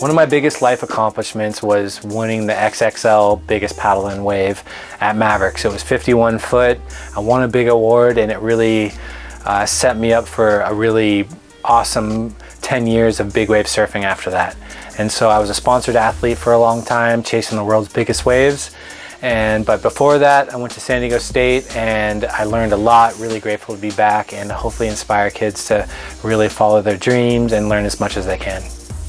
One of my biggest life accomplishments was winning the XXL biggest paddle and wave at Mavericks. It was 51 foot. I won a big award, and it really set me up for a really awesome 10 years of big wave surfing after that. And so I was a sponsored athlete for a long time, chasing the world's biggest waves. But before that, I went to San Diego State and I learned a lot. Really grateful to be back and hopefully inspire kids to really follow their dreams and learn as much as they can.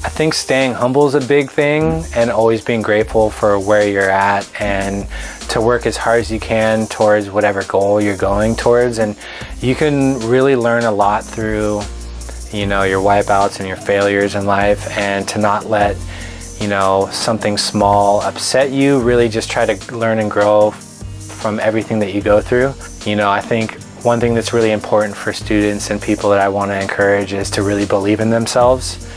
I think staying humble is a big thing, and always being grateful for where you're at and to work as hard as you can towards whatever goal you're going towards. And you can really learn a lot through, you know, your wipeouts and your failures in life, and to not let, you know, something small upset you. Really just try to learn and grow from everything that you go through. You know, I think one thing that's really important for students and people that I want to encourage is to really believe in themselves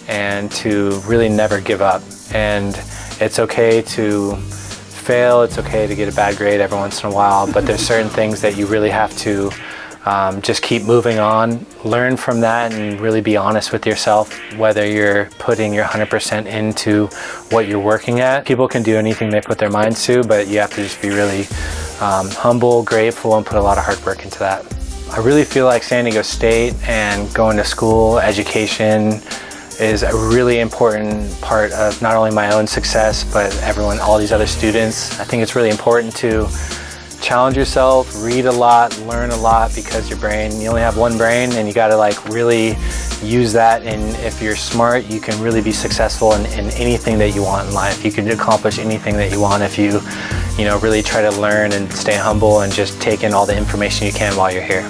and to really never give up. And it's okay to fail, it's okay to get a bad grade every once in a while, but there's certain things that you really have to just keep moving on, learn from that, and really be honest with yourself, whether you're putting your 100% into what you're working at. People can do anything they put their minds to, but you have to just be really humble, grateful, and put a lot of hard work into that. I really feel like San Diego State and going to school, education, is a really important part of not only my own success, but all these other students. I think it's really important to challenge yourself, read a lot, learn a lot, because you only have one brain, and you got to like really use that. And if you're smart, you can really be successful in anything that you want in life. You can accomplish anything that you want if you know, really try to learn and stay humble and just take in all the information you can while you're here.